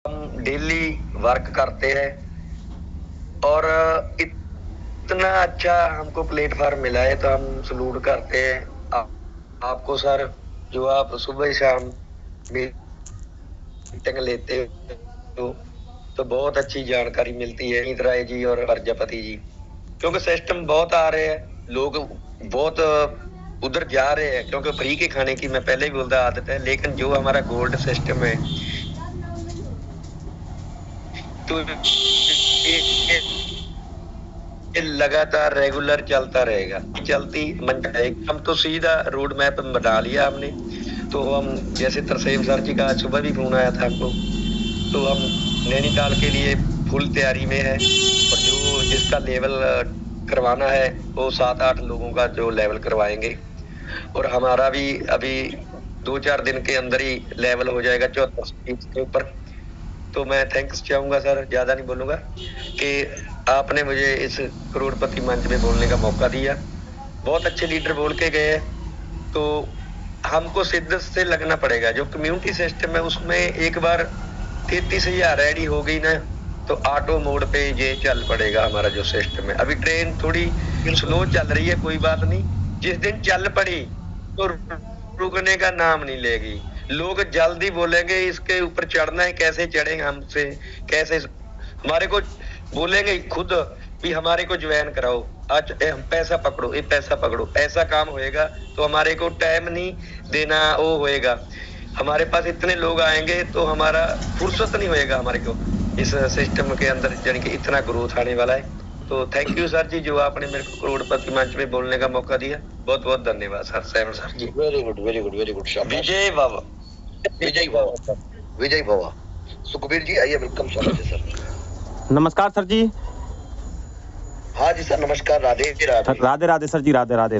हम daily work करते हैं और इतना अच्छा हमको प्लेटफॉर्म मिला है तो हम सलूट करते हैं आपको सर, जो आप सुबह शाम मीटिंग लेते हो तो बहुत अच्छी जानकारी मिलती है नीत राय जी और प्रजापति जी, क्योंकि सिस्टम बहुत आ रहे हैं, लोग बहुत उधर जा रहे हैं, क्योंकि फ्री के खाने की मैं पहले ही बोलता आदत है, लेकिन जो हमारा गोल्ड सिस्टम है तो ये लगातार रेगुलर चलता रहेगा, चलती हम तो सीधा रोड मैप बना लिया हमने। तो हम जैसे तरसेम सर जी का सुबह भी फोन आया था हमको, तो हम नैनीताल के लिए फुल तैयारी में है और जो जिसका लेवल करवाना है वो 7-8 लोगों का जो लेवल करवाएंगे और हमारा भी अभी 2-4 दिन के अंदर ही लेवल हो जाएगा 74 के ऊपर। तो मैं थैंक्स चाहूंगा सर, ज्यादा नहीं बोलूंगा, कि आपने मुझे इस करोड़पति मंच में बोलने का मौका दिया। बहुत अच्छे लीडर बोल के गए, तो हमको शिद्दत से लगना पड़ेगा। जो कम्युनिटी सिस्टम है उसमें एक बार 33,000 रेडी हो गई ना तो ऑटो मोड पे ये चल पड़ेगा हमारा जो सिस्टम है। अभी ट्रेन थोड़ी स्लो चल रही है, कोई बात नहीं, जिस दिन चल पड़ी तो रुकने का नाम नहीं लेगी। लोग जल्दी बोलेंगे इसके ऊपर चढ़ना है, कैसे चढ़ेंगे हमसे, कैसे हमारे को बोलेंगे खुद भी हमारे को ज्वाइन कराओ, आज पैसा पकड़ो, ये पैसा पकड़ो, ऐसा काम होएगा तो हमारे को टाइम नहीं देना वो होएगा। हमारे पास इतने लोग आएंगे तो हमारा फुर्सत नहीं होएगा हमारे को इस सिस्टम के अंदर, यानी कि इतना ग्रोथ आने वाला है। तो थैंक यू सर जी, जो आपने मेरे को करोड़पति मंच में बोलने का मौका दिया, बहुत बहुत धन्यवाद sir. Sam sir ji, very good very good very good. Vijay Baba, Vijay Baba, Vijay Baba. Sukhbir ji आइए, वेलकम, स्वागत है सर। नमस्कार सर जी। हाँ जी सर, नमस्कार, राधे राधे। राधे राधे सर जी, राधे राधे।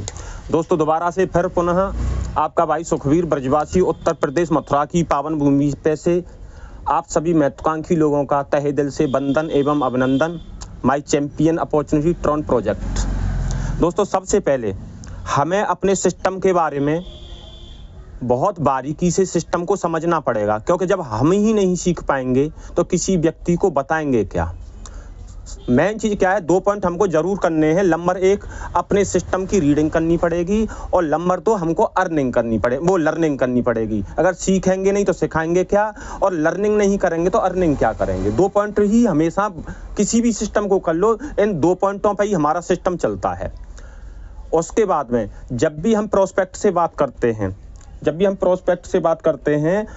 दोस्तों दोबारा से फिर पुनः आपका भाई सुखबीर ब्रजवासी उत्तर प्रदेश मथुरा की पावन भूमि पे से आप सभी महत्वाकांक्षी लोगों का तहे दिल से वंदन एवं अभिनंदन। My champion opportunity Tron project. दोस्तों सबसे पहले हमें अपने सिस्टम के बारे में बहुत बारीकी से सिस्टम को समझना पड़ेगा, क्योंकि जब हम ही नहीं सीख पाएंगे तो किसी व्यक्ति को बताएंगे क्या। मेन चीज़ क्या है, 2 पॉइंट हमको जरूर करने हैं। नंबर 1, अपने सिस्टम की रीडिंग करनी पड़ेगी और नंबर 2, हमको अर्निंग करनी पड़ेगी, वो लर्निंग करनी पड़ेगी। अगर सीखेंगे नहीं तो सिखाएंगे क्या, और लर्निंग नहीं करेंगे तो अर्निंग क्या करेंगे। 2 पॉइंट ही हमेशा किसी भी सिस्टम को कर लो, इन 2 पॉइंटों पर ही हमारा सिस्टम चलता है। उसके बाद में जब भी हम प्रोस्पेक्ट से बात करते हैं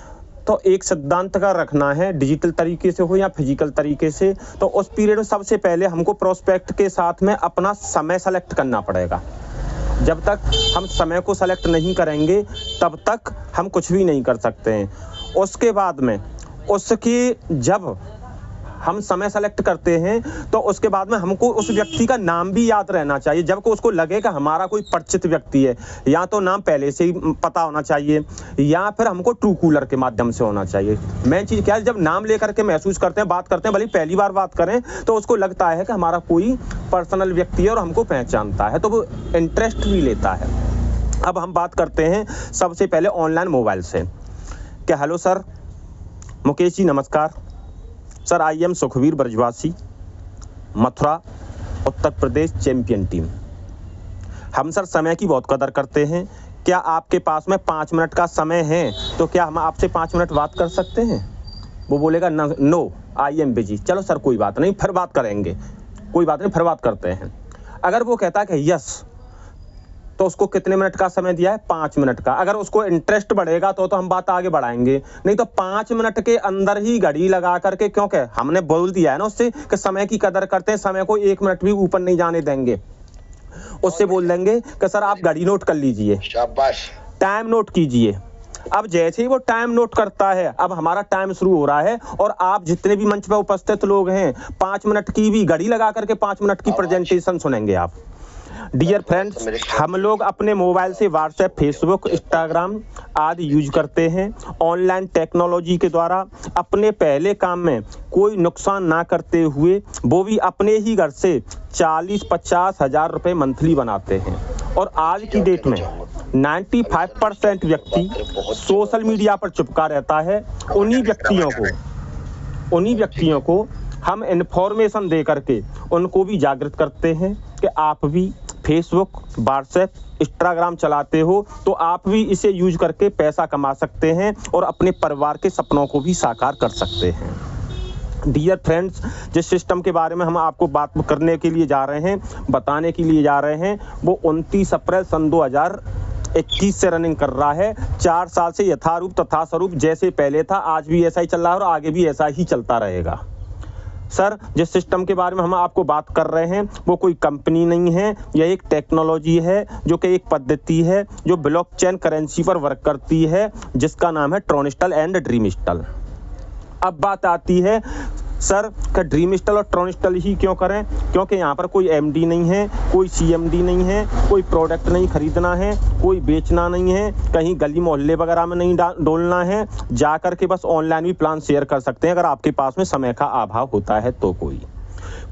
तो एक सिद्धांत का रखना है, डिजिटल तरीके से हो या फिजिकल तरीके से। तो उस पीरियड में सबसे पहले हमको प्रोस्पेक्ट के साथ में अपना समय सेलेक्ट करना पड़ेगा। जब तक हम समय को सेलेक्ट नहीं करेंगे तब तक हम कुछ भी नहीं कर सकते हैं। उसके बाद में जब हम समय सेलेक्ट करते हैं तो उसके बाद में हमको उस व्यक्ति का नाम भी याद रहना चाहिए। जब को उसको लगे कि हमारा कोई परिचित व्यक्ति है, या तो नाम पहले से ही पता होना चाहिए या फिर हमको ट्रू कूलर के माध्यम से होना चाहिए। मेन चीज़ क्या है, जब नाम लेकर के महसूस करते हैं, बात करते हैं, भले पहली बार बात करें तो उसको लगता है कि हमारा कोई पर्सनल व्यक्ति है और हमको पहचानता है, तो वो इंटरेस्ट भी लेता है। अब हम बात करते हैं सबसे पहले ऑनलाइन मोबाइल से। क्या हेलो सर, मुकेश जी नमस्कार sir. I am Sukhbir Brajwasi, Mathura Uttar Pradesh champion team. हम सर समय की बहुत कदर करते हैं। क्या आपके पास में 5 मिनट का समय है तो क्या हम आपसे 5 मिनट बात कर सकते हैं। वो बोलेगा नो आई एम बिजी। चलो सर कोई बात नहीं, फिर बात करेंगे, कोई बात नहीं, फिर बात करते हैं। अगर वो कहता है कि यस, तो उसको कितने मिनट का समय दिया है, 5 मिनट का। अगर उसको इंटरेस्ट बढ़ेगा तो हम बात आगे बढ़ाएंगे, नहीं तो 5 मिनट के अंदर ही घड़ी लगा करके, क्योंकि हमने बोल दिया है ना उससे कि समय की कदर करते हैं, समय को 1 मिनट भी ऊपर नहीं जाने देंगे। उससे बोल देंगे कि सर आप घड़ी नोट कर लीजिए, शाबाश, टाइम नोट कीजिए। अब जैसे ही वो टाइम नोट करता है, अब हमारा टाइम शुरू हो रहा है और आप जितने भी मंच पर उपस्थित लोग हैं 5 मिनट की भी घड़ी लगा करके 5 मिनट की प्रेजेंटेशन सुनेंगे आप। डियर फ्रेंड्स, हम लोग अपने मोबाइल से व्हाट्सएप, फेसबुक, इंस्टाग्राम आदि यूज करते हैं। ऑनलाइन टेक्नोलॉजी के द्वारा अपने पहले काम में कोई नुकसान ना करते हुए, वो भी अपने ही घर से 40-50 हज़ार रुपये मंथली बनाते हैं। और आज की डेट में 95% व्यक्ति सोशल मीडिया पर चिपका रहता है। उन्हीं व्यक्तियों को उन्हीं व्यक्तियों को हम इन्फॉर्मेशन दे करके उनको भी जागृत करते हैं कि आप भी फेसबुक, व्हाट्सएप, इंस्टाग्राम चलाते हो तो आप भी इसे यूज करके पैसा कमा सकते हैं और अपने परिवार के सपनों को भी साकार कर सकते हैं। डियर फ्रेंड्स, जिस सिस्टम के बारे में हम आपको बात करने के लिए जा रहे हैं, बताने के लिए जा रहे हैं, वो 29 अप्रैल सन 2021 से रनिंग कर रहा है। 4 साल से यथारूप तथा स्वरूप जैसे पहले था आज भी ऐसा ही चल रहा है और आगे भी ऐसा ही चलता रहेगा। सर, जिस सिस्टम के बारे में हम आपको बात कर रहे हैं वो कोई कंपनी नहीं है, यह एक टेक्नोलॉजी है जो कि एक पद्धति है जो ब्लॉकचेन करेंसी पर वर्क करती है, जिसका नाम है ट्रोनिस्टल एंड ड्रीमिस्टल। अब बात आती है सर का ड्रीमिस्टल और ट्रोनिस्टल ही क्यों करें? क्योंकि यहाँ पर कोई एमडी नहीं है, कोई सीएमडी नहीं है, कोई प्रोडक्ट नहीं खरीदना है, कोई बेचना नहीं है, कहीं गली मोहल्ले वगैरह में नहीं डोलना है, जा कर के बस ऑनलाइन भी प्लान शेयर कर सकते हैं अगर आपके पास में समय का अभाव होता है तो।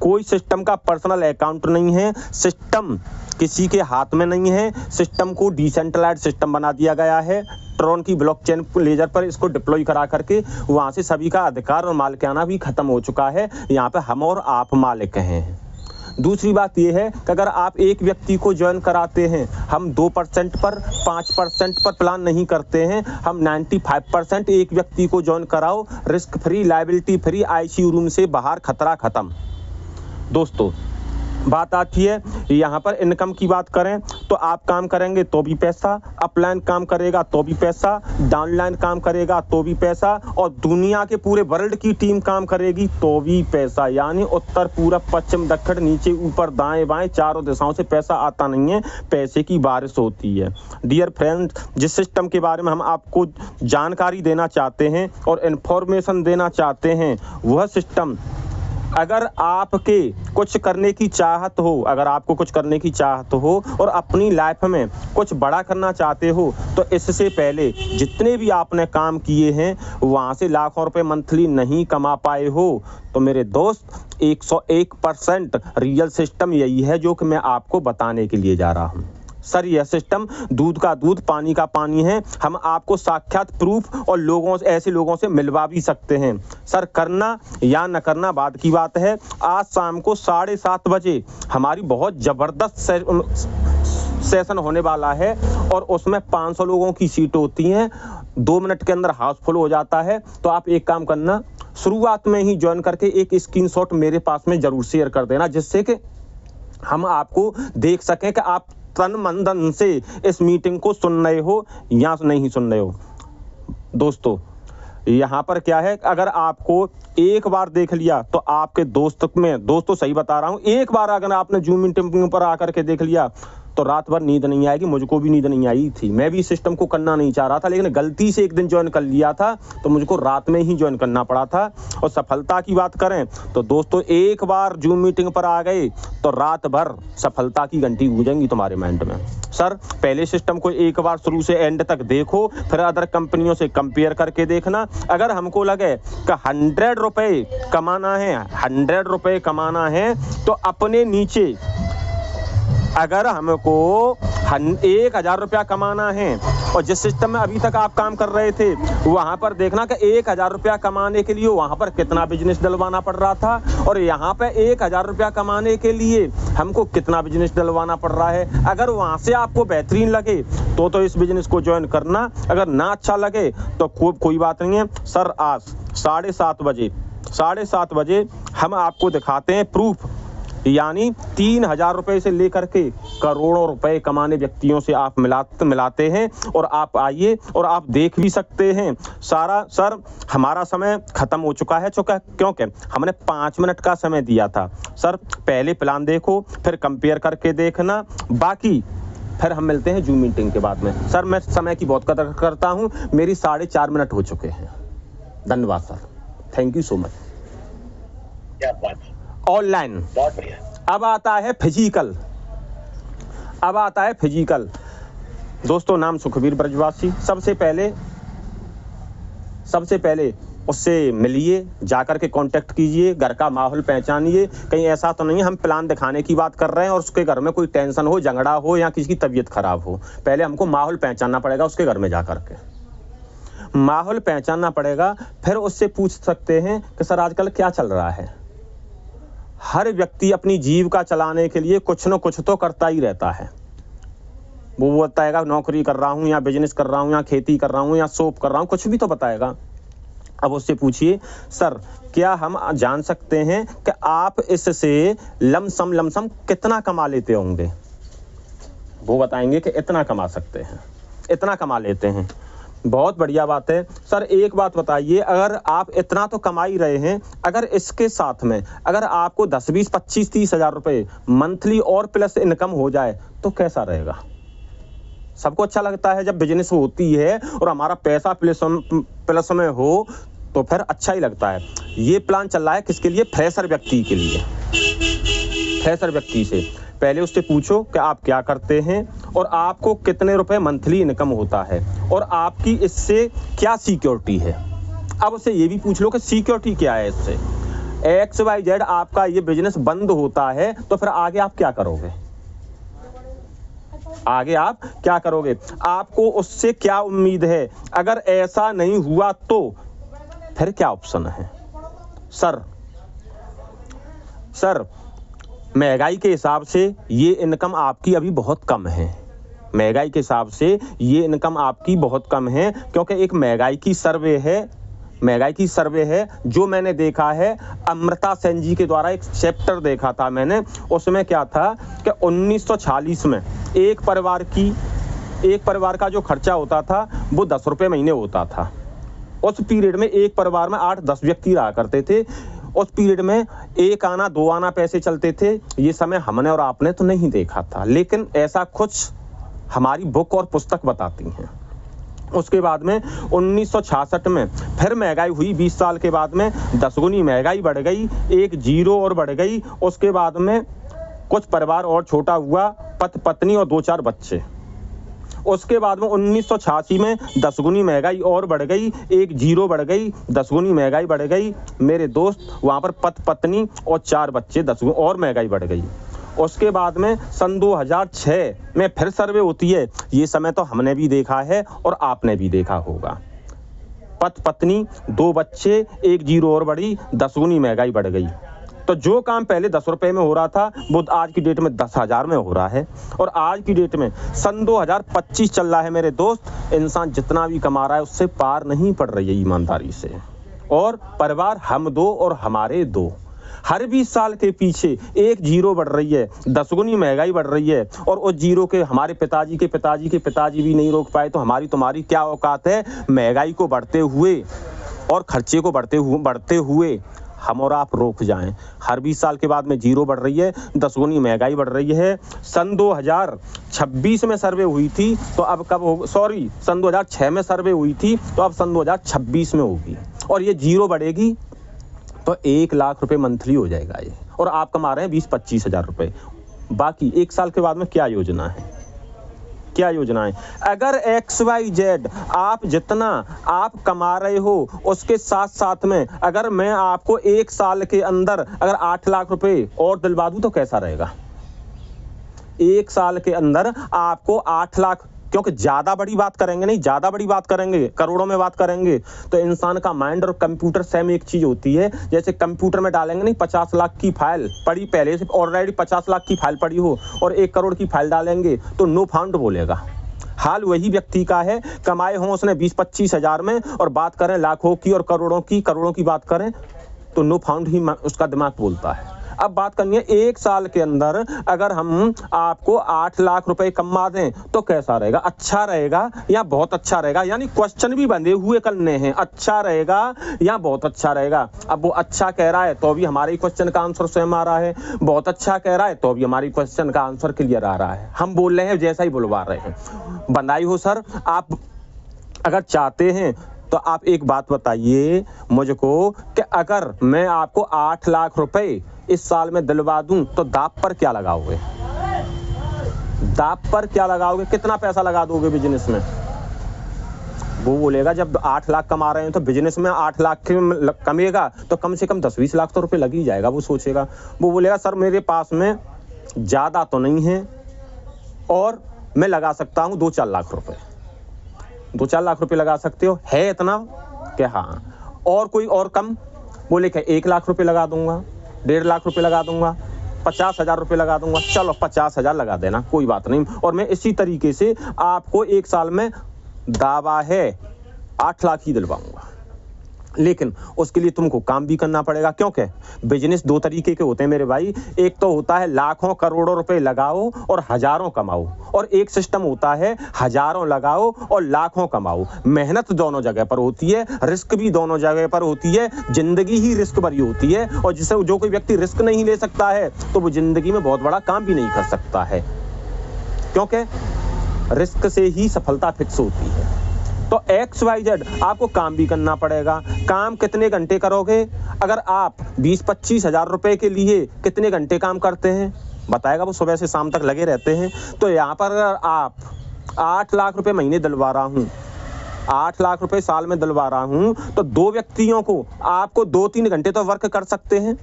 कोई सिस्टम का पर्सनल अकाउंट नहीं है, सिस्टम किसी के हाथ में नहीं है, सिस्टम को डिसेंट्रलाइज्ड सिस्टम बना दिया गया है। ट्रॉन की ब्लॉकचेन लेजर पर इसको डिप्लॉय करा करके वहां से सभी का अधिकार और मालिकाना भी खत्म हो चुका है। यहाँ पे हम और आप मालिक हैं। दूसरी बात यह है कि अगर आप एक व्यक्ति को ज्वाइन कराते हैं, हम 2% पर 5% पर प्लान नहीं करते हैं, हम 95% एक व्यक्ति को ज्वाइन कराओ, risk free, liability free, ICU room से बाहर, खतरा खत्म। दोस्तों, बात आती है यहाँ पर इनकम की बात करें तो आप काम करेंगे तो भी पैसा, अपलाइन काम करेगा तो भी पैसा, डाउनलाइन काम करेगा तो भी पैसा, और दुनिया के पूरे वर्ल्ड की टीम काम करेगी तो भी पैसा। यानी उत्तर, पूरब, पश्चिम, दक्षिण, नीचे, ऊपर, दाएं बाएं, चारों दिशाओं से पैसा आता नहीं है, पैसे की बारिश होती है। डियर फ्रेंड्स, जिस सिस्टम के बारे में हम आपको जानकारी देना चाहते हैं और इन्फॉर्मेशन देना चाहते हैं, वह सिस्टम अगर आपके कुछ करने की चाहत हो, अगर आपको कुछ करने की चाहत हो और अपनी लाइफ में कुछ बड़ा करना चाहते हो, तो इससे पहले जितने भी आपने काम किए हैं वहाँ से लाखों रुपए मंथली नहीं कमा पाए हो, तो मेरे दोस्त 101% रियल सिस्टम यही है जो कि मैं आपको बताने के लिए जा रहा हूँ। सर, यह सिस्टम दूध का दूध, पानी का पानी है। हम आपको साक्षात प्रूफ और ऐसे लोगों से मिलवा भी सकते हैं। सर, करना या न करना बाद की बात है। आज शाम को 7:30 बजे हमारी बहुत ज़बरदस्त सेशन होने वाला है और उसमें 500 लोगों की सीट होती हैं। 2 मिनट के अंदर हाउसफुल हो जाता है। तो आप एक काम करना, शुरुआत में ही ज्वाइन करके एक स्क्रीनशॉट मेरे पास में ज़रूर शेयर कर देना, जिससे कि हम आपको देख सकें कि आप तन मन धन से इस मीटिंग को सुन रहे हो या नहीं सुन रहे हो। दोस्तों, यहाँ पर क्या है, अगर आपको एक बार देख लिया तो आपके दोस्तों सही बता रहा हूँ, एक बार अगर आपने जूम मीटिंग पर आकर के देख लिया तो रात भर नींद नहीं आएगी। मुझको भी नींद नहीं आई थी, मैं भी इस सिस्टम को करना नहीं चाह रहा था, लेकिन गलती से एक दिन ज्वाइन कर लिया था तो मुझको रात में ही ज्वाइन करना पड़ा था। और सफलता की बात करें तो दोस्तों, एक बार जूम मीटिंग पर आ गए तो रात भर सफलता की घंटी गूंजेंगी तुम्हारे माइंड में। सर, पहले सिस्टम को एक बार शुरू से एंड तक देखो, फिर अदर कंपनियों से कंपेयर करके देखना। अगर हमको लगे कि 100 रुपये कमाना है, 100 रुपये कमाना है, तो अपने नीचे अगर हमको 1000 रुपया कमाना है और जिस सिस्टम में अभी तक आप काम कर रहे थे वहाँ पर देखना कि 1000 रुपया कमाने के लिए वहाँ पर कितना बिजनेस डलवाना पड़ रहा था और यहाँ पे 1000 रुपया कमाने के लिए हमको कितना बिजनेस डलवाना पड़ रहा है। अगर वहाँ से आपको बेहतरीन लगे तो इस बिजनेस को ज्वाइन करना, अगर ना अच्छा लगे तो कोई बात नहीं है। सर, आज 7:30 बजे हम आपको दिखाते हैं प्रूफ, यानी 3000 रुपए से लेकर के करोड़ों रुपए कमाने व्यक्तियों से आप मिलाते हैं और आप आइए और आप देख भी सकते हैं सारा। सर, हमारा समय खत्म हो चुका है क्योंकि हमने 5 मिनट का समय दिया था। सर, पहले प्लान देखो, फिर कंपेयर करके देखना, बाकी फिर हम मिलते हैं जूम मीटिंग के बाद में। सर, मैं समय की बहुत कदर करता हूँ, मेरी 4.5 मिनट हो चुके हैं। धन्यवाद sir, thank you so much. क्या बात, ऑनलाइन। बहुत बढ़िया। अब आता है फिजिकल। दोस्तों, नाम सुखबीर ब्रजवासी। सबसे पहले उससे मिलिए, जाकर के कांटेक्ट कीजिए, घर का माहौल पहचानिए। कहीं ऐसा तो नहीं है हम प्लान दिखाने की बात कर रहे हैं और उसके घर में कोई टेंशन हो, झगड़ा हो या किसी की तबीयत खराब हो। पहले हमको माहौल पहचानना पड़ेगा उसके घर में जाकर के। माहौल पहचानना पड़ेगा। फिर उससे पूछ सकते हैं कि सर आजकल क्या चल रहा है। हर व्यक्ति अपनी जीविका चलाने के लिए कुछ न कुछ तो करता ही रहता है। वो बताएगा नौकरी कर रहा हूँ या बिजनेस कर रहा हूँ या खेती कर रहा हूँ या शॉप कर रहा हूँ, कुछ भी तो बताएगा। अब उससे पूछिए सर क्या हम जान सकते हैं कि आप इससे लमसम कितना कमा लेते होंगे। वो बताएंगे कि इतना कमा सकते हैं, इतना कमा लेते हैं। बहुत बढ़िया बात है। सर एक बात बताइए, अगर आप इतना तो कमा ही रहे हैं, अगर इसके साथ में अगर आपको 10, 20, 25, 30 हज़ार रुपये मंथली और प्लस इनकम हो जाए तो कैसा रहेगा। सबको अच्छा लगता है जब बिजनेस होती है और हमारा पैसा प्लस में हो तो फिर अच्छा ही लगता है। ये प्लान चल रहा है किसके लिए, फ्रेशर व्यक्ति के लिए। फ्रेशर व्यक्ति से पहले उससे पूछो कि आप क्या करते हैं और आपको कितने रुपए मंथली इनकम होता है और आपकी इससे क्या सिक्योरिटी है। अब उससे ये भी पूछ लो कि सिक्योरिटी क्या है इससे। XYZ आपका ये बिजनेस बंद होता है तो फिर आगे आप क्या करोगे, आगे आप क्या करोगे, आपको उससे क्या उम्मीद है। अगर ऐसा नहीं हुआ तो फिर क्या ऑप्शन है। सर महंगाई के हिसाब से ये इनकम आपकी अभी बहुत कम है। महंगाई के हिसाब से ये इनकम आपकी बहुत कम है, क्योंकि एक महंगाई की सर्वे है जो मैंने देखा है। अमृता सेन जी के द्वारा एक चैप्टर देखा था मैंने, उसमें क्या था कि 1946 में एक परिवार का जो खर्चा होता था वो 10 रुपये महीने होता था। उस पीरियड में एक परिवार में 8-10 व्यक्ति रहा करते थे। उस पीरियड में 1 आना 2 आना पैसे चलते थे। ये समय हमने और आपने तो नहीं देखा था, लेकिन ऐसा कुछ हमारी बुक और पुस्तक बताती हैं। उसके बाद में 1966 में फिर महंगाई हुई। 20 साल के बाद में 10 गुनी महंगाई बढ़ गई, एक जीरो और बढ़ गई। उसके बाद में कुछ परिवार और छोटा हुआ, पति पत्नी और 2-4 बच्चे। उसके बाद में 1986 में 10 गुनी महंगाई और बढ़ गई, एक जीरो बढ़ गई, 10 गुनी महंगाई बढ़ गई। मेरे दोस्त वहाँ पर पति पत्नी और 4 बच्चे, 10 गुनी और महंगाई बढ़ गई। उसके बाद में सन 2006 में फिर सर्वे होती है। ये समय तो हमने भी देखा है और आपने भी देखा होगा। पति पत्नी 2 बच्चे, एक जीरो और बढ़ी, 10 गुनी महंगाई बढ़ गई। तो जो काम पहले 10 रुपए में हो रहा था वो आज की डेट में 10,000 में हो रहा है। और आज की डेट में सन 2025 चल रहा है मेरे दोस्त। इंसान जितना भी कमा रहा है उससे पार नहीं पड़ रही है ईमानदारी से। और परिवार हम 2 और हमारे 2। हर 20 साल के पीछे एक जीरो बढ़ रही है, 10 गुनी महंगाई बढ़ रही है। और उस जीरो के हमारे पिताजी के पिताजी भी नहीं रोक पाए तो हमारी तुम्हारी क्या औकात है महंगाई को बढ़ते हुए और खर्चे को बढ़ते हुए हम और आप रोक जाएं। हर 20 साल के बाद में जीरो बढ़ रही है, 10 गुनी महंगाई बढ़ रही है। सन 2026 में सर्वे हुई थी तो अब सन 2006 में सर्वे हुई थी तो अब सन 2026 में होगी। और ये जीरो बढ़ेगी तो 1 लाख रुपए मंथली हो जाएगा ये। और आप कमा रहे हैं 20-25 हज़ार रुपये। बाकी 1 साल के बाद में क्या योजना है, क्या योजना है। अगर XYZ आप जितना आप कमा रहे हो उसके साथ साथ में अगर मैं आपको 1 साल के अंदर अगर 8 लाख रुपए और दिलवा दूं तो कैसा रहेगा। 1 साल के अंदर आपको 8 लाख, क्योंकि ज़्यादा बड़ी बात करेंगे नहीं, ज़्यादा बड़ी बात करेंगे, करोड़ों में बात करेंगे तो इंसान का माइंड और कंप्यूटर सेम एक चीज़ होती है। जैसे कंप्यूटर में डालेंगे नहीं 50 लाख की फाइल पड़ी, पहले से ऑलरेडी 50 लाख की फाइल पड़ी हो और 1 करोड़ की फाइल डालेंगे तो नो फाउंड बोलेगा। हाल वही व्यक्ति का है, कमाए हों उसने 20-25 हज़ार में और बात करें लाखों की और करोड़ों की बात करें तो नो फाउंड ही उसका दिमाग बोलता है। अब बात करनी है 1 साल के अंदर अगर हम आपको 8 लाख रुपए कमा दें तो कैसा रहेगा, अच्छा रहेगा या बहुत अच्छा रहेगा। यानी क्वेश्चन भी बंधे हुए करने हैं, अच्छा रहेगा या बहुत अच्छा रहेगा। अब वो अच्छा कह रहा है तो भी हमारे क्वेश्चन का आंसर स्वयं आ रहा है, बहुत अच्छा कह रहा है तो भी हमारी क्वेश्चन का आंसर क्लियर आ रहा है। हम बोल रहे हैं जैसा ही बुलवा रहे हैं। बंधाई हो सर, आप अगर चाहते हैं तो आप एक बात बताइए मुझको कि अगर मैं आपको 8 लाख रुपए इस साल में दिलवा दूं तो दाप पर क्या लगाओगे, दाप पर क्या लगाओगे, कितना पैसा लगा दोगे बिजनेस में। वो बोलेगा जब 8 लाख कमा रहे हैं तो बिजनेस में 8 लाख कमेगा तो कम से कम 10-20 लाख तो रुपए लग ही जाएगा। वो सोचेगा, वो बोलेगा सर मेरे पास में ज़्यादा तो नहीं है और मैं लगा सकता हूँ 2-4 लाख रुपए। 2-4 लाख रुपए लगा सकते हो, है इतना क्या? हाँ। और कोई और कम? बोले क्या 1 लाख रुपए लगा दूंगा, 1.5 लाख रुपए लगा दूंगा, 50,000 रुपए लगा दूंगा। चलो 50,000 लगा देना, कोई बात नहीं। और मैं इसी तरीके से आपको 1 साल में दावा है 8 लाख ही दिलवाऊंगा, लेकिन उसके लिए तुमको काम भी करना पड़ेगा। क्योंकि बिजनेस 2 तरीके के होते हैं मेरे भाई। एक तो होता है लाखों करोड़ों रुपए लगाओ और हजारों कमाओ, और एक सिस्टम होता है हजारों लगाओ और लाखों कमाओ। मेहनत दोनों जगह पर होती है, रिस्क भी दोनों जगह पर होती है। जिंदगी ही रिस्क भरी होती है, और जिसे जो कोई व्यक्ति रिस्क नहीं ले सकता है तो वो जिंदगी में बहुत बड़ा काम भी नहीं कर सकता है, क्योंकि रिस्क से ही सफलता फिक्स होती है। तो XYZ आपको काम भी करना पड़ेगा। काम कितने घंटे करोगे? अगर आप 20-25 हजार रुपए के लिए कितने घंटे काम करते हैं बताएगा, वो सुबह से शाम तक लगे रहते हैं। तो यहाँ पर अगर आप 8 लाख रुपए महीने दिलवा रहा हूँ, 8 लाख रुपए साल में दिलवा रहा हूँ, तो 2 व्यक्तियों को आपको 2-3 घंटे तो वर्क कर सकते हैं।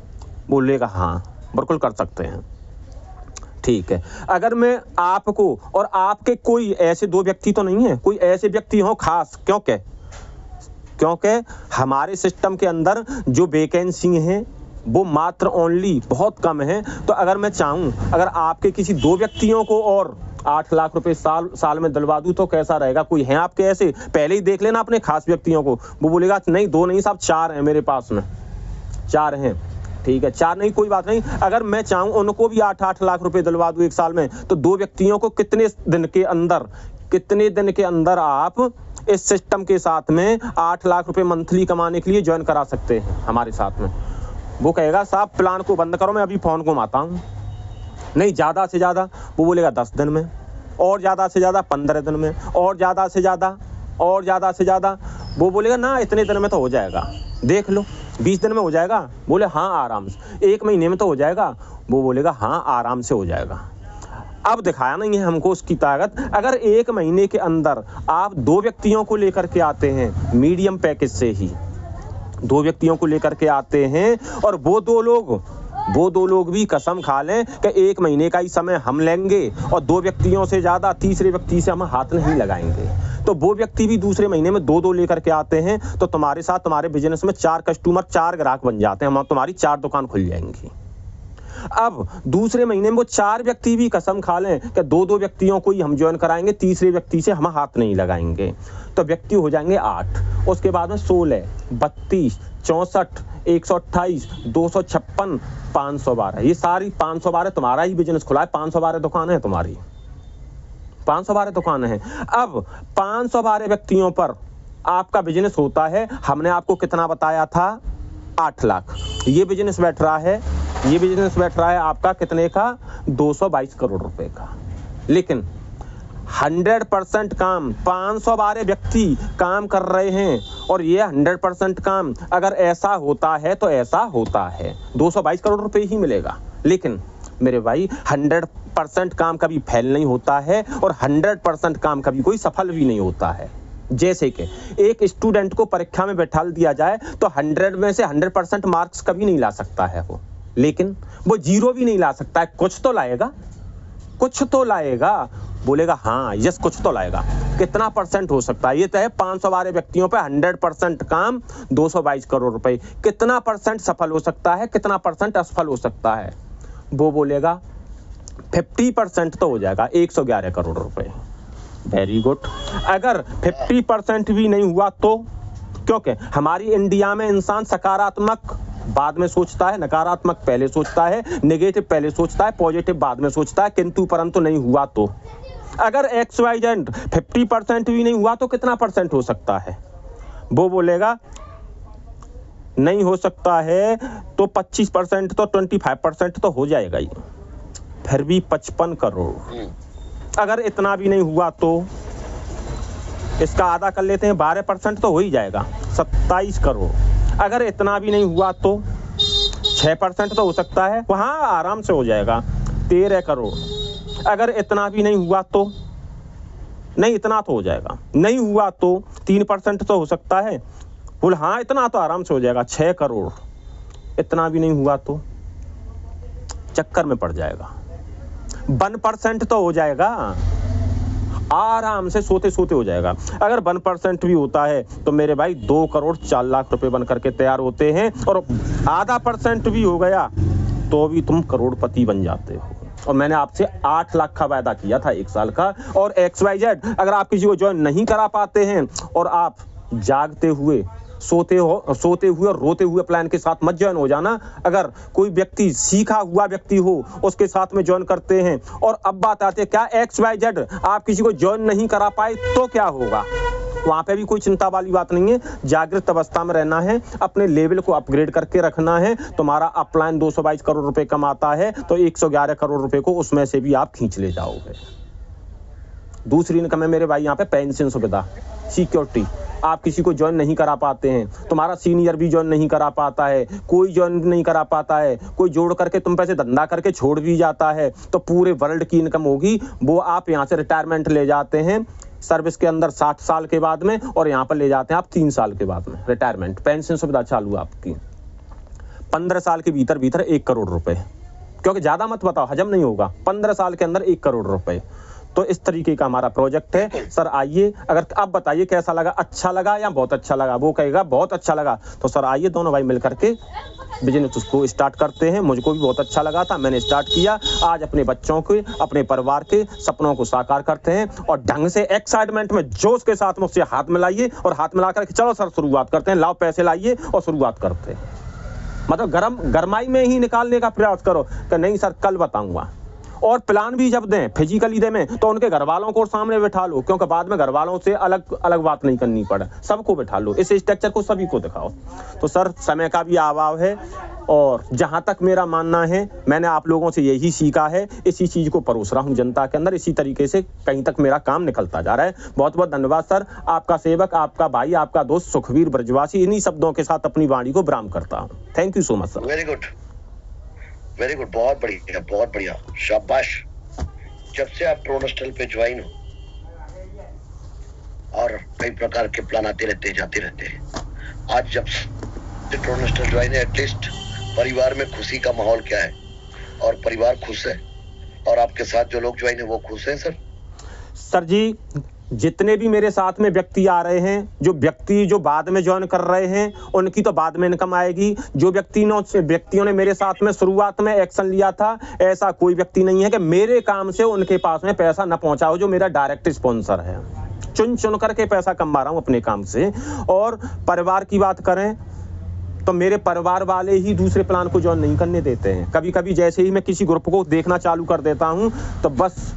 बोलेगा हाँ बिल्कुल कर सकते हैं, ठीक है। अगर मैं आपको और आपके कोई ऐसे 2 व्यक्ति तो नहीं है, कोई ऐसे व्यक्ति हो खास, क्योंकि हमारे सिस्टम के अंदर जो वैकेंसी हैं वो मात्र ओनली बहुत कम है। तो अगर मैं चाहूँ, अगर आपके किसी 2 व्यक्तियों को और 8 लाख रुपए साल में दिलवा दूँ तो कैसा रहेगा? कोई है आपके ऐसे? पहले ही देख लेना अपने खास व्यक्तियों को। वो बोलेगा नहीं 2 नहीं साहब 4 हैं मेरे पास में, 4 हैं, ठीक है 4 नहीं कोई बात नहीं। अगर मैं चाहूँ उनको भी 8-8 लाख रुपए दिलवा दूँ 1 साल में, तो 2 व्यक्तियों को कितने दिन के अंदर आप इस सिस्टम के साथ में 8 लाख रुपए मंथली कमाने के लिए ज्वाइन करा सकते हैं हमारे साथ में? वो कहेगा साहब प्लान को बंद करो, मैं अभी फोन घुमाता हूँ। नहीं, ज़्यादा से ज़्यादा वो बोलेगा 10 दिन में, और ज़्यादा से ज़्यादा 15 दिन में, और ज़्यादा से ज़्यादा वो बोलेगा ना इतने दिन में तो हो जाएगा, देख लो 20 दिन में हो जाएगा। बोले हाँ आराम से। 1 महीने में तो हो जाएगा। वो बोलेगा हाँ आराम से हो जाएगा। अब दिखाया नहीं है हमको उसकी ताकत। अगर 1 महीने के अंदर आप 2 व्यक्तियों को लेकर के आते हैं, मीडियम पैकेज से ही 2 व्यक्तियों को लेकर के आते हैं, और वो दो लोग भी कसम खा लें कि 1 महीने का ही समय हम लेंगे और 2 व्यक्तियों से ज़्यादा तीसरे व्यक्ति से हम हाथ नहीं लगाएंगे, तो वो व्यक्ति भी दूसरे महीने में 2 लेकर के आते हैं, तो तुम्हारे साथ तुम्हारे बिजनेस में 4 कस्टमर, 4 ग्राहक बन जाते हैं। हम तुम्हारी 4 दुकान खुल जाएंगी। अब दूसरे महीने में वो 4 व्यक्ति भी कसम खा लें कि 2 व्यक्तियों को ही हम ज्वाइन कराएंगे, तीसरे व्यक्ति से हम हाथ नहीं लगाएंगे, तो व्यक्ति हो जाएंगे 8। उसके बाद में 16, 32, 64, 128, 256, 512। ये सारी 512 तुम्हारा ही बिजनेस खुला है, 512 दुकान है तुम्हारी, 512 दुकान है। अब 512 व्यक्तियों पर आपका बिजनेस होता है। हमने आपको कितना बताया था? 8 लाख। ये बिजनेस बैठ रहा है आपका कितने का? 222 करोड़ रुपए का। लेकिन 100% काम 512 व्यक्ति काम कर रहे हैं, और ये 100% काम अगर ऐसा होता है तो ऐसा होता है 222 करोड़ रुपए ही मिलेगा। लेकिन मेरे भाई 100% काम कभी फेल नहीं होता है, और 100% काम कभी कोई सफल भी नहीं होता है। जैसे कि एक स्टूडेंट को परीक्षा में बैठा दिया जाए तो 100 में से 100% मार्क्स कभी नहीं ला सकता है वो, लेकिन वो 0 भी नहीं ला सकता है। कुछ तो लाएगा। बोलेगा हाँ यस कुछ तो लाएगा। कितना % हो सकता है? ये तो है 512 व्यक्तियों पे 100% काम, 222 करोड़ रुपए। कितना % सफल हो सकता है, कितना % असफल हो सकता है? वो बोलेगा 50% तो हो जाएगा, 111 करोड़ रुपए। Very good. अगर 50% भी नहीं हुआ तो, क्योंकि हमारी इंडिया में इंसान सकारात्मक बाद में सोचता है, नकारात्मक पहले सोचता है, नेगेटिव पहले सोचता है, पॉजिटिव बाद में सोचता है, किंतु परंतु नहीं हुआ तो। अगर XYZ 50% भी नहीं हुआ तो कितना % हो सकता है? वो बोलेगा नहीं हो सकता है तो 25% तो 25% तो हो जाएगा ही, फिर भी 55 करोड़। अगर इतना भी नहीं हुआ तो इसका आधा कर लेते हैं, 12% तो हो ही जाएगा, 27 करोड़। अगर इतना भी नहीं हुआ तो 6% तो हो सकता है, वहाँ आराम से हो जाएगा, 13 करोड़। अगर इतना भी नहीं हुआ तो, नहीं इतना तो हो जाएगा, नहीं हुआ तो 3% तो हो सकता है, बोल हाँ इतना तो आराम से हो जाएगा, 6 करोड़। इतना भी नहीं हुआ तो चक्कर में पड़ जाएगा, 1% तो हो जाएगा, आराम से सोते सोते हो जाएगा। अगर 1% भी होता है तो मेरे भाई 2 करोड़ 4 लाख रुपए बन करके तैयार होते हैं, और आधा % भी हो गया तो भी तुम करोड़पति बन जाते हो। और मैंने आपसे 8 लाख का वायदा किया था 1 साल का। और XYZ, अगर आप किसी को ज्वाइन नहीं करा पाते हैं और आप जागते हुए, सोते हुए और रोते हुए प्लान के साथ मत ज्वाइन हो जाना। अगर कोई व्यक्ति सीखा हुआ व्यक्ति हो उसके साथ में ज्वाइन करते हैं। और अब बात आती है, क्या XYZ आप किसी को ज्वाइन नहीं करा पाए तो क्या होगा? वहां पे भी कोई चिंता वाली बात नहीं है। जागृत अवस्था में रहना है, अपने लेवल को अपग्रेड करके रखना है। तुम्हारा अपलाइन 222 करोड़ रुपए कमाता है तो 111 करोड़ रुपए को उसमें से भी आप खींच ले जाओगे। दूसरी इनकम है मेरे भाई यहाँ पे पेंशन सुविधा, सिक्योरिटी। आप किसी को ज्वाइन नहीं करा पाते हैं, तुम्हारा सीनियर भी ज्वाइन नहीं करा पाता है, कोई ज्वाइन नहीं करा पाता है, कोई जोड़ करके तुम पैसे धंधा करके छोड़ भी जाता है, तो पूरे वर्ल्ड की इनकम होगी वो आप यहाँ से रिटायरमेंट ले जाते हैं सर्विस के अंदर 60 साल के बाद में, और यहाँ पर ले जाते हैं आप 3 साल के बाद में रिटायरमेंट। पेंशन सुविधा चालू आपकी 15 साल के भीतर 1 करोड़ रुपए, क्योंकि ज्यादा मत बताओ, हजम नहीं होगा। 15 साल के अंदर 1 करोड़ रुपए। तो इस तरीके का हमारा प्रोजेक्ट है सर। आइए, अगर आप बताइए कैसा लगा, अच्छा लगा या बहुत अच्छा लगा? वो कहेगा बहुत अच्छा लगा, तो सर आइए दोनों भाई मिल करके बिजनेस उसको स्टार्ट करते हैं। मुझको भी बहुत अच्छा लगा था, मैंने स्टार्ट किया। आज अपने बच्चों के, अपने परिवार के सपनों को साकार करते हैं, और ढंग से एक्साइटमेंट में जोश के साथ मुझसे हाथ मिलाइए, और हाथ मिला करके चलो सर शुरुआत करते हैं, लाओ पैसे लाइए और शुरुआत करते हैं। मतलब गरमाई में ही निकालने का प्रयास करो कि नहीं सर कल बताऊंगा। और प्लान भी जब दें फिजिकली दें में, तो उनके घर वालों को सामने बैठा लो, क्योंकि बाद में घर वालों से अलग बात नहीं करनी पड़े, सबको बैठा लो, इस स्ट्रक्चर को सभी को दिखाओ। तो सर समय का भी अभाव है, और जहां तक मेरा मानना है, मैंने आप लोगों से यही सीखा है, इसी चीज को परोस रहा हूं जनता के अंदर, इसी तरीके से कहीं तक मेरा काम निकलता जा रहा है। बहुत बहुत धन्यवाद सर। आपका सेवक, आपका भाई, आपका दोस्त सुखवीर ब्रजवासी इन्हीं शब्दों के साथ अपनी वाणी को विराम करता हूँ। Thank you so much sir. Very good, बहुत बढ़िया, बहुत बढ़िया, शाबाश। जब से आप ट्रोनस्टल पे ज्वाइन हो, और कई प्रकार के प्लान आते रहते हैं, जाते रहते हैं, आज जब से ट्रोनस्टल ज्वाइन है, एटलीस्ट परिवार में खुशी का माहौल क्या है? और परिवार खुश है, और आपके साथ जो लोग ज्वाइन है वो खुश हैं सर? सर जी, जितने भी मेरे साथ में व्यक्ति आ रहे हैं, जो बाद में ज्वाइन कर रहे हैं, उनकी तो बाद में इनकम आएगी। जो व्यक्तियों ने मेरे साथ में शुरुआत में एक्शन लिया था, ऐसा कोई व्यक्ति नहीं है कि मेरे काम से उनके पास में पैसा न पहुंचा हो, जो मेरा डायरेक्ट स्पॉन्सर है। चुन करके पैसा कमा रहा हूं अपने काम से। और परिवार की बात करें तो मेरे परिवार वाले ही दूसरे प्लान को ज्वाइन नहीं करने देते हैं। कभी कभी जैसे ही मैं किसी ग्रुप को देखना चालू कर देता हूं, तो बस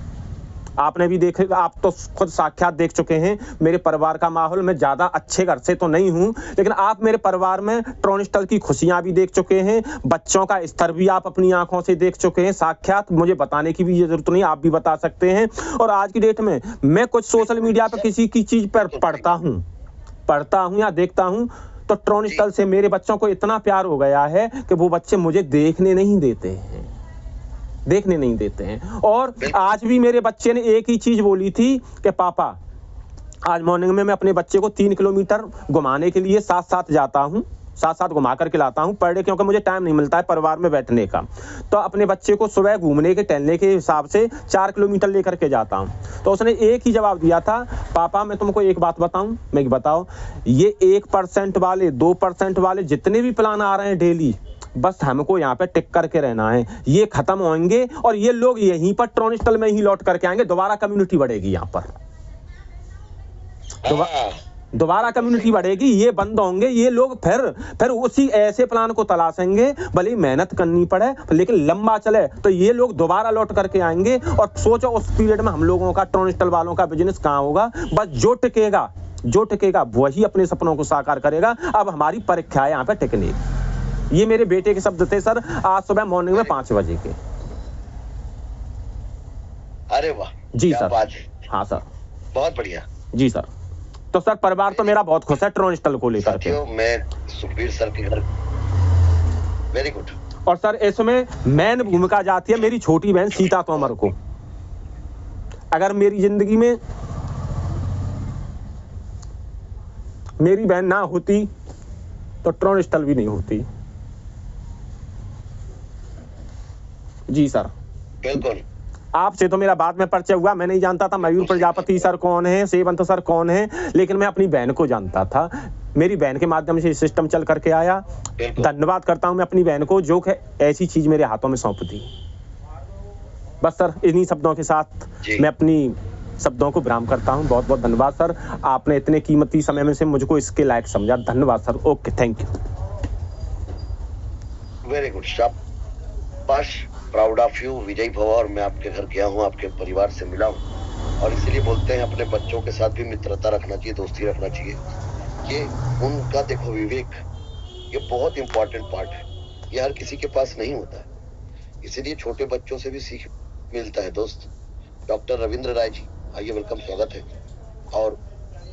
आपने भी देखे, आप तो खुद साक्षात देख चुके हैं मेरे परिवार का माहौल। मैं ज्यादा अच्छे घर से तो नहीं हूं, लेकिन आप मेरे परिवार में ट्रोनस्टल की खुशियां भी देख चुके हैं, बच्चों का स्तर भी आप अपनी आंखों से देख चुके हैं साक्षात। मुझे बताने की भी जरूरत नहीं, आप भी बता सकते हैं। और आज की डेट में मैं कुछ सोशल मीडिया पर किसी की चीज पर पढ़ता हूं या देखता हूं, तो ट्रोनस्टल से मेरे बच्चों को इतना प्यार हो गया है कि वो बच्चे मुझे देखने नहीं देते हैं। और आज भी मेरे बच्चे ने एक ही चीज बोली थी कि पापा, आज मॉर्निंग में मैं अपने बच्चे को 3 किलोमीटर घुमाने के लिए साथ जाता हूं, साथ घुमा करके लाता हूं पर डे, क्योंकि मुझे टाइम नहीं मिलता है परिवार में बैठने का। तो अपने बच्चे को सुबह घूमने के, टहलने के हिसाब से 4 किलोमीटर लेकर के जाता हूं। तो उसने एक ही जवाब दिया था, पापा मैं तुमको एक बात बताऊं। मैं बताओ, ये 1% वाले, 2% वाले जितने भी प्लान आ रहे हैं डेली, बस हमको यहाँ पे टिक करके रहना है। ये खत्म होंगे और ये लोग यहीं पर ट्रोनस्टल में ही लौट करके आएंगे। दोबारा कम्युनिटी बढ़ेगी यहाँ पर, दोबारा कम्युनिटी बढ़ेगी। ये बंद होंगे, ये लोग फिर उसी ऐसे प्लान को तलाशेंगे, भले मेहनत करनी पड़े लेकिन लंबा चले, तो ये लोग दोबारा लौट करके आएंगे। और सोचो उस पीरियड में हम लोगों का, ट्रोनस्टल वालों का बिजनेस कहाँ होगा? बस जो टिकेगा वही अपने सपनों को साकार करेगा। अब हमारी परीक्षा है यहाँ पे टिकने की। ये मेरे बेटे के शब्द थे सर, आज सुबह मॉर्निंग में 5 बजे के। अरे वाह जी सर। हाँ सर, बहुत बढ़िया जी सर। तो सर परिवार तो मेरा बहुत खुश है ट्रोनस्टल को लेकर के। मैं सुखबीर सर के घर, वेरी गुड। और सर इसमें मेन भूमिका जाती है मेरी छोटी बहन सीता तोमर को। अगर मेरी जिंदगी में मेरी बहन ना होती तो ट्रोनस्टल भी नहीं होती। जी सर, बिल्कुल। आपसे तो मेरा बाद में परिचय हुआ, मैं नहीं जानता था मयूर प्रजापति सर कौन है, सेवंत सर कौन है, लेकिन मैं अपनी बहन को जानता था। मेरी बहन के माध्यम से सिस्टम चल करके आया। धन्यवाद करता हूं मैं अपनी बहन को जो कि ऐसी चीज मेरे हाथों में सौंप दी। बस सर इन्हीं शब्दों के साथ मैं अपनी शब्दों को विराम करता हूं। बहुत बहुत धन्यवाद सर, आपने इतने कीमती समय में से मुझको इसके लायक समझा। धन्यवाद sir. Okay, thank you. Very good, शाबाश, प्राउड ऑफ यू विजय भव। और मैं आपके घर गया हूँ, आपके परिवार से मिला हूँ, और इसीलिए बोलते हैं अपने बच्चों के साथ भी मित्रता रखना चाहिए, दोस्ती रखना चाहिए। ये उनका देखो विवेक, ये बहुत इंपॉर्टेंट पार्ट है, ये हर किसी के पास नहीं होता है, इसीलिए छोटे बच्चों से भी सीख मिलता है दोस्त। डॉक्टर रविंद्र राय जी, आइए, वेलकम, स्वागत है। और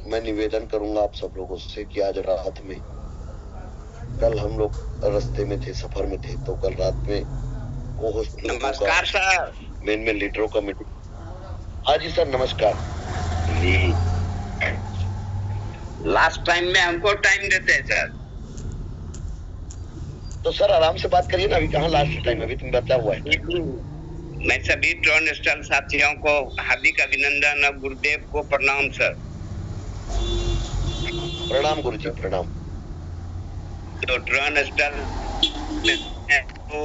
मैं निवेदन करूंगा आप सब लोगों से कि आज रात में, कल हम लोग रास्ते में थे, सफर में थे, तो कल रात में नमस्कार सर, मेन लीडरों का मीटिंग। हाँ जी सर, नमस्कार जी। लास्ट टाइम में हमको टाइम देते हैं सर। तो सर आराम से बात करिए ना, अभी कहाँ लास्ट टाइम, अभी तुम बता हुआ है। मैं सभी ट्रोन स्टार साथियों को हार्दिक अभिनंदन और गुरुदेव को प्रणाम सर। प्रणाम गुरु जी, प्रणाम। तो ट्रोन स्टार तो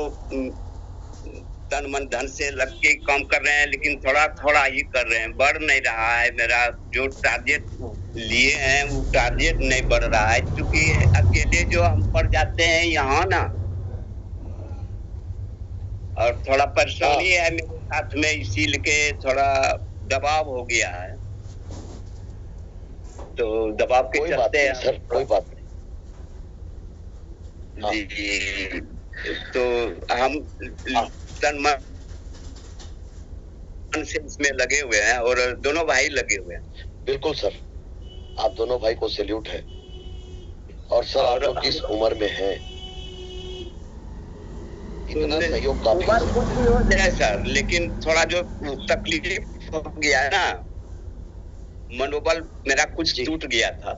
तन मन धन से लग के काम कर रहे हैं, लेकिन थोड़ा थोड़ा ही कर रहे हैं, बढ़ नहीं रहा है। मेरा जो टारगेट लिए हैं वो टारगेट नहीं बढ़ रहा है, क्योंकि अकेले जो हम पड़ जाते हैं यहाँ ना, और थोड़ा परेशानी है मेरे साथ में, इसीलिए थोड़ा दबाव हो गया है। तो दबाव के चलते हैं सर, कोई बात नहीं जी। तो हम तन मन से इसमें लगे हुए हैं, और दोनों भाई लगे हुए हैं। बिल्कुल सर, आप दोनों भाई को सैल्यूट है। और सर आप लोग किस उम्र में हैं, इतना सहयोग काफी है सर, लेकिन थोड़ा जो तकलीफ हो गया है ना, मनोबल मेरा कुछ टूट गया था,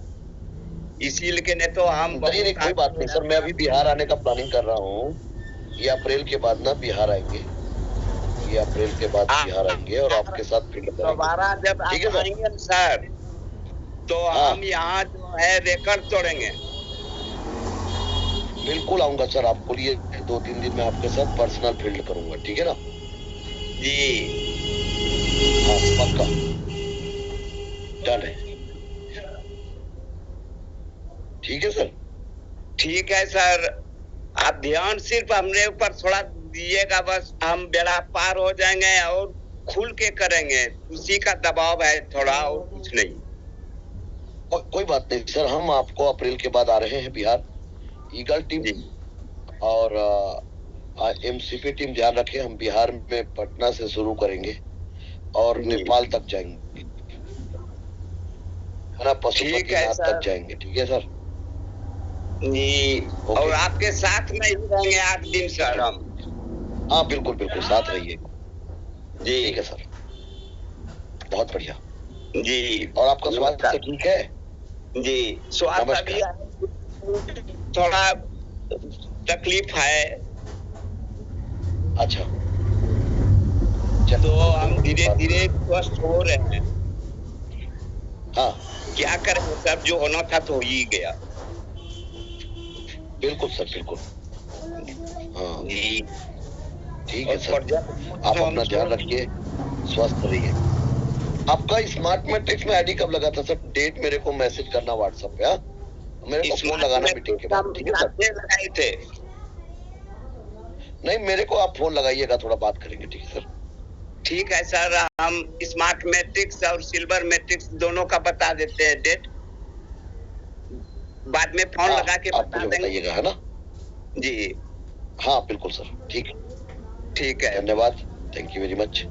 इसीलिए नहीं तो हम नहीं, कोई बात नहीं सर, मैं अभी बिहार आने का प्लानिंग कर रहा हूँ। ये अप्रैल के बाद ना बिहार आएंगे, ये अप्रैल के बाद बिहार आएंगे और आपके साथ फील्ड दोबारा जब आएंगे सर, तो हम यहाँ जो है रेकॉर्ड तोड़ेंगे। बिल्कुल आऊंगा सर, आपको लिए 2-3 दिन में आपके साथ पर्सनल फील्ड करूंगा, ठीक है ना जी? हाँ पक्का, डन है। ठीक है सर, ठीक है सर, आप ध्यान सिर्फ हमने ऊपर थोड़ा दीजिएगा, बस हम बेड़ा पार हो जाएंगे और खुल के करेंगे, उसी का दबाव है थोड़ा, और कुछ नहीं। कोई बात नहीं सर, हम आपको अप्रैल के बाद आ रहे हैं बिहार, ईगल टीम और एमसीपी टीम, ध्यान रखें, हम बिहार में पटना से शुरू करेंगे और नेपाल तक जाएंगे, है ना, पशुपतिनाथ तक जाएंगे, ठीक है सर जी। और आपके साथ में ही रहेंगे 8 दिन सर हम। हाँ बिल्कुल बिल्कुल, साथ रहिए जी। ठीक है सर, बहुत बढ़िया जी। और आपका स्वास्थ्य ठीक है जी? स्वास्थ्य भी थोड़ा तकलीफ है। अच्छा, तो हम धीरे धीरे स्वस्थ हो रहे हैं। हाँ क्या करें, सब जो होना था तो हो ही गया। बिल्कुल सर, बिल्कुल। हाँ जी ठीक है सर, आप अपना ध्यान रखिए, स्वस्थ रहिए। आपका स्मार्ट मैट्रिक्स में आईडी कब लगा था सर? डेट मेरे को मैसेज करना व्हाट्सएप पे। मेरे को फोन लगाना मीटिंग के बाद, ठीक है सर? लगाए थे। नहीं, मेरे को आप फोन लगाइएगा, थोड़ा बात करेंगे, ठीक है सर? ठीक है सर, हम स्मार्ट मैट्रिक्स और सिल्वर मैट्रिक्स दोनों का बता देते हैं डेट, बाद में फोन लगा के आप मुझे बताइएगा, है ना जी? हाँ बिल्कुल सर, ठीक है, धन्यवाद, थैंक यू वेरी मच।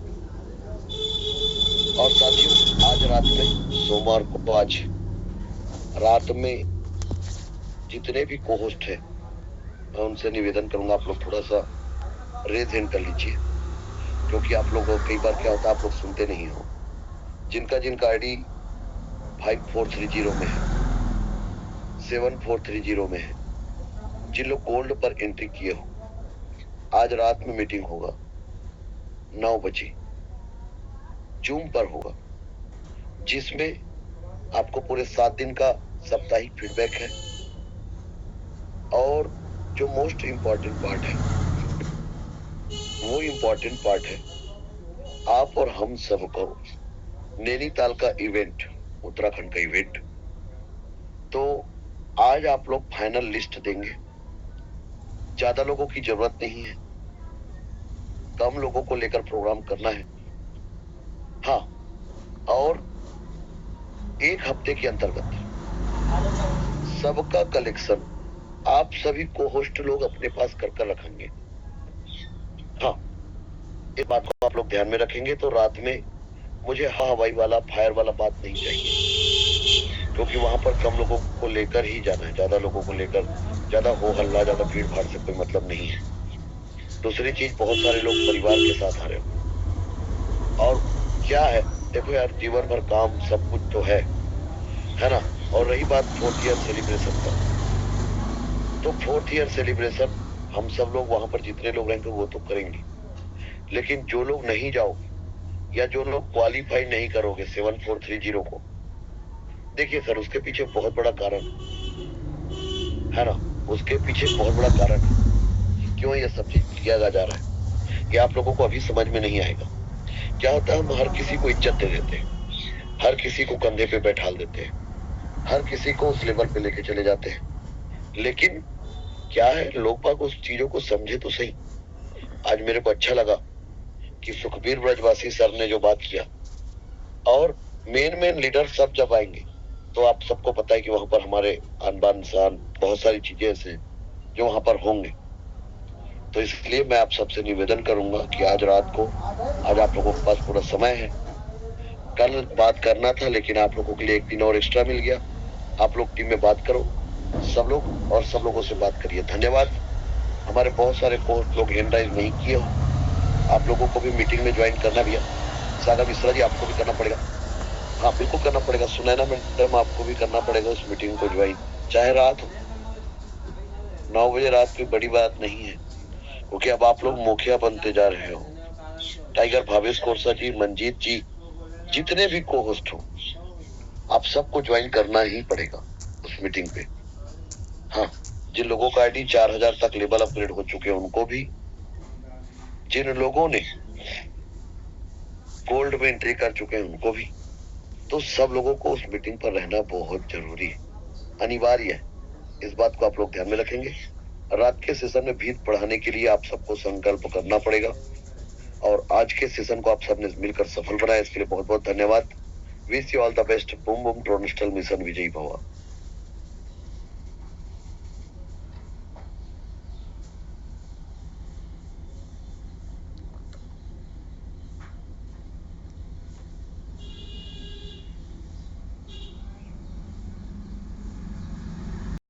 और साथियों, आज रात में, सोमवार को, आज रात में जितने भी को होस्ट है, मैं उनसे निवेदन करूंगा, आप लोग थोड़ा सा रेज हैंड कर लीजिए, क्योंकि आप लोगों को कई बार क्या होता है, आप लोग सुनते नहीं हो। जिनका आईडी 5430 में है, 7430 में है, जिन लोग गोल्ड पर एंट्री किए हो, आज रात में मीटिंग होगा 9 बजे, जूम पर होगा, जिसमें आपको पूरे 7 दिन का साप्ताहिक फीडबैक है। और जो मोस्ट इम्पोर्टेंट पार्ट है, वो इम्पोर्टेंट पार्ट है आप और हम सबको नैनीताल का इवेंट, उत्तराखंड का इवेंट। तो आज आप लोग फाइनल लिस्ट देंगे। ज्यादा लोगों की जरूरत नहीं है, कम लोगों को लेकर प्रोग्राम करना है। हाँ, और 1 हफ्ते के अंतर्गत सबका कलेक्शन आप सभी को होस्ट लोग अपने पास कर रखेंगे। हाँ, इस बात को आप लोग ध्यान में रखेंगे। तो रात में मुझे हवाई वाला, फायर वाला बात नहीं चाहिए, क्योंकि वहां पर कम लोगों को लेकर ही जाना है। ज्यादा लोगों को लेकर ज्यादा हो हल्ला, ज्यादा भीड़ भाड़ से कोई मतलब नहीं है। दूसरी चीज, बहुत सारे लोग परिवार के साथ आ रहे हो। और क्या है, देखो यार, जीवन भर काम सब कुछ तो है ना। और रही बात 4th ईयर सेलिब्रेशन का, तो 4th ईयर सेलिब्रेशन हम सब लोग वहां पर जितने लोग रहेंगे वो तो करेंगे, लेकिन जो लोग नहीं जाओगे या जो लोग क्वालिफाई नहीं करोगे 7430 को, देखिए सर, उसके पीछे बहुत बड़ा कारण है ना। उसके पीछे बहुत बड़ा कारण है क्यों ये सब चीज किया जा रहा है, ये आप लोगों को अभी समझ में नहीं आएगा। क्या होता है, हम हर किसी को इज्जत दे देते हैं, हर किसी को कंधे पे बैठाल देते हैं, हर किसी को उस लेवल पे लेके चले जाते हैं। लेकिन क्या है, लोग बाग उस चीजों को समझे तो सही। आज मेरे को अच्छा लगा कि सुखबीर ब्रजवासी सर ने जो बात किया, और मेन लीडर सब जब आएंगे तो आप सबको पता है कि वहां पर हमारे आन बान शान बहुत सारी चीजें ऐसे जो वहां पर होंगे। तो इसलिए मैं आप सबसे निवेदन करूंगा कि आज रात को, आज आप लोगों के पास पूरा समय है। कल बात करना था, लेकिन आप लोगों के लिए 1 दिन और एक्स्ट्रा मिल गया। आप लोग टीम में बात करो सब लोग, और सब लोगों से बात करिए। धन्यवाद। हमारे बहुत सारे लोग हैंड राइज नहीं किए हो, आप लोगों को भी मीटिंग में ज्वाइन करना भी है। सागर मिश्रा जी, आपको भी करना पड़ेगा। हाँ, बिल्कुल करना पड़ेगा। सुनैना मैडम, आपको भी करना पड़ेगा उस मीटिंग को ज्वाइन, चाहे रात हो। 9 बजे रात कोई बड़ी बात नहीं है, क्योंकि अब आप लोग मुखिया बनते जा रहे हो। टाइगर भावेश कोरसा जी, मंजीत जी, जितने भी को होस्ट हो, आप सबको ज्वाइन करना ही पड़ेगा उस मीटिंग पे। हाँ, जिन लोगों का आईडी 4000 तक लेवल अपग्रेड हो चुके हैं उनको भी, जिन लोगों ने गोल्ड में एंट्री कर चुके हैं उनको भी। तो सब लोगों को उस मीटिंग पर रहना बहुत जरूरी है, अनिवार्य है। इस बात को आप लोग ध्यान में रखेंगे। रात के सेशन में भीड़ बढ़ाने के लिए आप सबको संकल्प करना पड़ेगा, और आज के सेशन को आप सबने मिलकर सफल बनाया, इसके लिए बहुत बहुत धन्यवाद। Wish you all the best. Boom boom ट्रोनस्टल मिशन विजयी भवा।